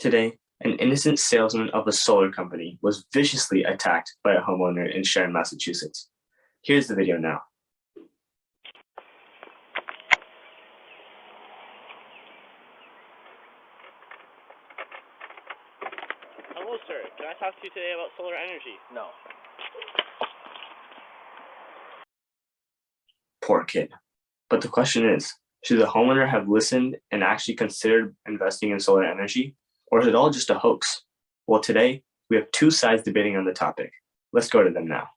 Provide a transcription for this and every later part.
Today, an innocent salesman of a solar company was viciously attacked by a homeowner in Sharon, Massachusetts. Here's the video now. Hello, sir. Can I talk to you today about solar energy? No. Poor kid. But the question is, should the homeowner have listened and actually considered investing in solar energy, or is it all just a hoax? Well, today, we have two sides debating on the topic. Let's go to them now.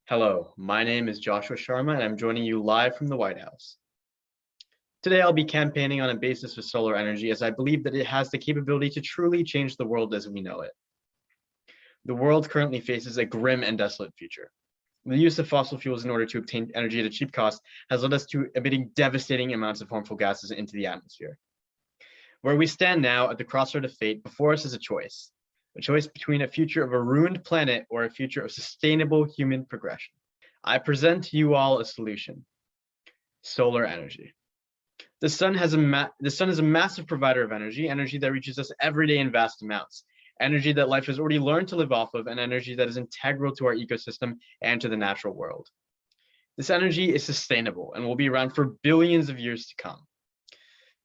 Hello, my name is Joshua Sharma, and I'm joining you live from the White House. Today, I'll be campaigning on a basis for solar energy as I believe that it has the capability to truly change the world as we know it. The world currently faces a grim and desolate future. The use of fossil fuels in order to obtain energy at a cheap cost has led us to emitting devastating amounts of harmful gases into the atmosphere. Where we stand now at the crossroad of fate, before us is a choice between a future of a ruined planet or a future of sustainable human progression. I present to you all a solution: solar energy. The sun is a massive provider of energy that reaches us every day in vast amounts, energy that life has already learned to live off of, and energy that is integral to our ecosystem and to the natural world. This energy is sustainable and will be around for billions of years to come.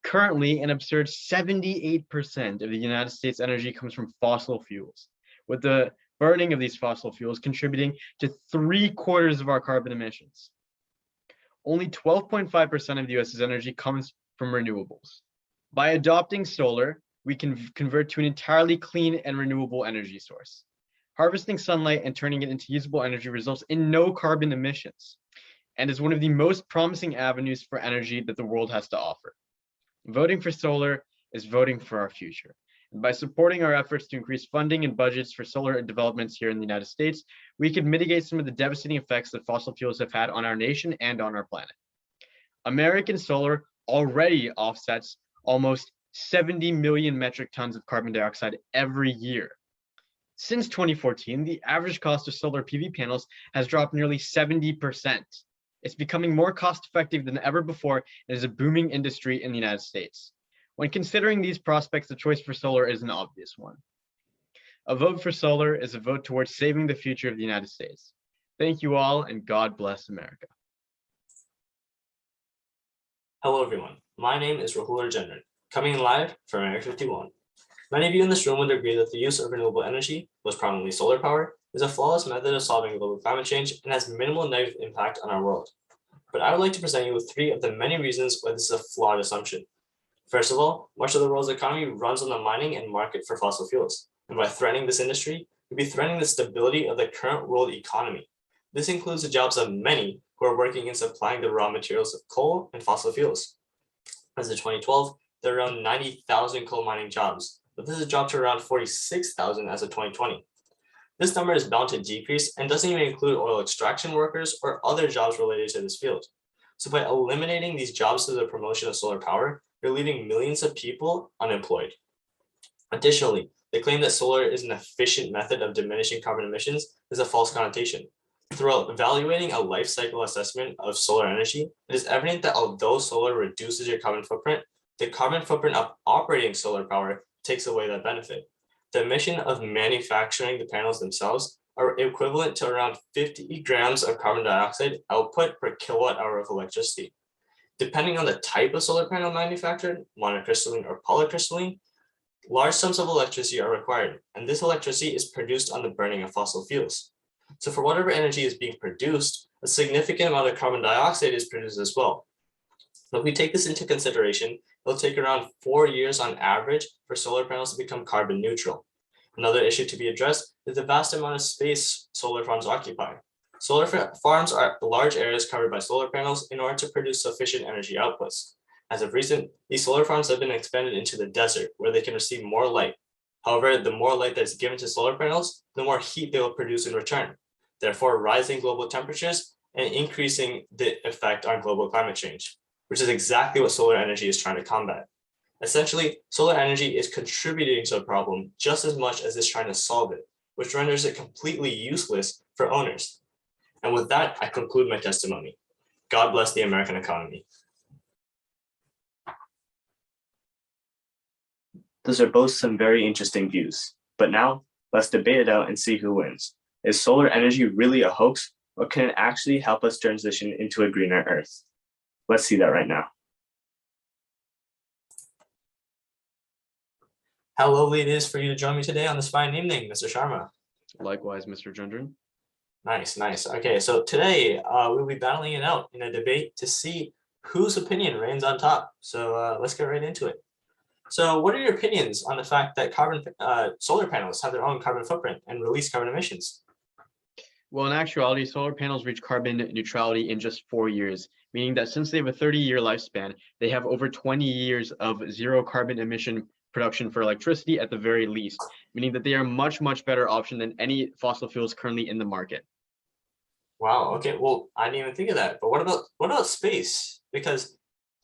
Currently, an absurd 78% of the United States energy comes from fossil fuels, with the burning of these fossil fuels contributing to 3/4 of our carbon emissions. Only 12.5% of the US's energy comes from renewables. By adopting solar, we can convert to an entirely clean and renewable energy source. Harvesting sunlight and turning it into usable energy results in no carbon emissions and is one of the most promising avenues for energy that the world has to offer. Voting for solar is voting for our future. And by supporting our efforts to increase funding and budgets for solar developments here in the United States, we could mitigate some of the devastating effects that fossil fuels have had on our nation and on our planet. American solar already offsets almost 70 million metric tons of carbon dioxide every year. Since 2014, the average cost of solar PV panels has dropped nearly 70%. It's becoming more cost-effective than ever before and is a booming industry in the United States. When considering these prospects, the choice for solar is an obvious one. A vote for solar is a vote towards saving the future of the United States. Thank you all, and God bless America. Hello everyone, my name is Rahul coming in live from Area 51. Many of you in this room would agree that the use of renewable energy, most prominently solar power, is a flawless method of solving global climate change and has minimal negative impact on our world. But I would like to present you with 3 of the many reasons why this is a flawed assumption. First of all, much of the world's economy runs on the mining and market for fossil fuels, and by threatening this industry, we'd be threatening the stability of the current world economy. This includes the jobs of many who are working in supplying the raw materials of coal and fossil fuels. As of 2012, there are around 90,000 coal mining jobs, but this has dropped to around 46,000 as of 2020. This number is bound to decrease and doesn't even include oil extraction workers or other jobs related to this field. So by eliminating these jobs through the promotion of solar power, you're leaving millions of people unemployed. Additionally, the claim that solar is an efficient method of diminishing carbon emissions is a false connotation. Throughout evaluating a life cycle assessment of solar energy, it is evident that although solar reduces your carbon footprint, the carbon footprint of operating solar power takes away that benefit. The emission of manufacturing the panels themselves are equivalent to around 50 grams of carbon dioxide output per kilowatt hour of electricity. Depending on the type of solar panel manufactured, monocrystalline or polycrystalline, large sums of electricity are required, and this electricity is produced on the burning of fossil fuels. So for whatever energy is being produced, a significant amount of carbon dioxide is produced as well. If we take this into consideration, it'll take around 4 years on average for solar panels to become carbon neutral. Another issue to be addressed is the vast amount of space solar farms occupy. Solar farms are large areas covered by solar panels in order to produce sufficient energy outputs. As of recent, these solar farms have been expanded into the desert where they can receive more light. However, the more light that is given to solar panels, the more heat they will produce in return, therefore rising global temperatures and increasing the effect on global climate change, which is exactly what solar energy is trying to combat. Essentially, solar energy is contributing to the problem just as much as it's trying to solve it, which renders it completely useless for owners. And with that, I conclude my testimony. God bless the American economy. Those are both some very interesting views. But now, let's debate it out and see who wins. Is solar energy really a hoax, or can it actually help us transition into a greener Earth? Let's see that right now. How lovely it is for you to join me today on this fine evening, Mr. Sharma. Likewise, Mr. Gendron. Nice, nice. Okay, so today we'll be battling it out in a debate to see whose opinion reigns on top. So let's get right into it. So what are your opinions on the fact that solar panels have their own carbon footprint and release carbon emissions? Well, in actuality, solar panels reach carbon neutrality in just 4 years, meaning that since they have a 30-year lifespan, they have over 20 years of zero carbon emission production for electricity at the very least, meaning that they are a much, much better option than any fossil fuels currently in the market. Wow, okay, well, I didn't even think of that. But what about space? Because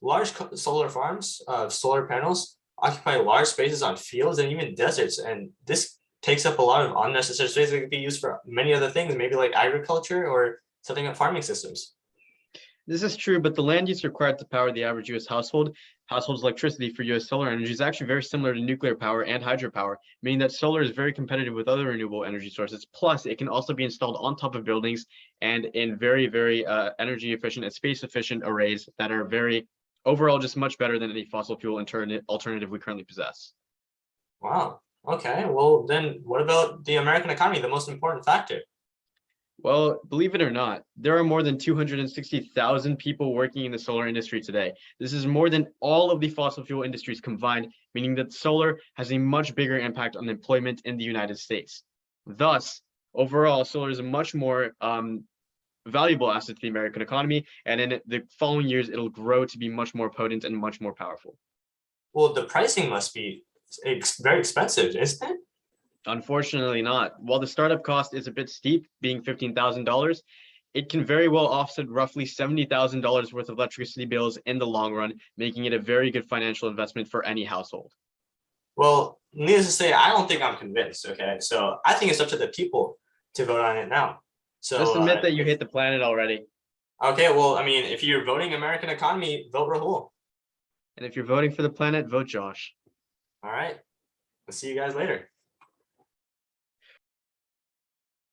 large solar farms, solar panels occupy large spaces on fields and even deserts, and this takes up a lot of unnecessary space that could be used for many other things, maybe like agriculture or setting up farming systems. This is true, but the land use required to power the average U.S. household's electricity for U.S. solar energy is actually very similar to nuclear power and hydropower, meaning that solar is very competitive with other renewable energy sources. Plus, it can also be installed on top of buildings and in very, very energy efficient and space efficient arrays that are very, overall, just much better than any fossil fuel alternative we currently possess. Wow, okay, well then what about the American economy, the most important factor? Well, believe it or not, there are more than 260,000 people working in the solar industry today. This is more than all of the fossil fuel industries combined, meaning that solar has a much bigger impact on employment in the United States. Thus, overall, solar is a much more valuable asset to the American economy, and in the following years, it'll grow to be much more potent and much more powerful. Well, the pricing must be very expensive, isn't it? Unfortunately not. While the startup cost is a bit steep, being $15,000, it can very well offset roughly $70,000 worth of electricity bills in the long run, making it a very good financial investment for any household. Well, needless to say, I don't think I'm convinced, okay? So I think it's up to the people to vote on it now. So Just admit that you hate the planet already. okay, well, I mean, if you're voting American economy, vote Rahul. And if you're voting for the planet, vote Josh. All right. I'll see you guys later.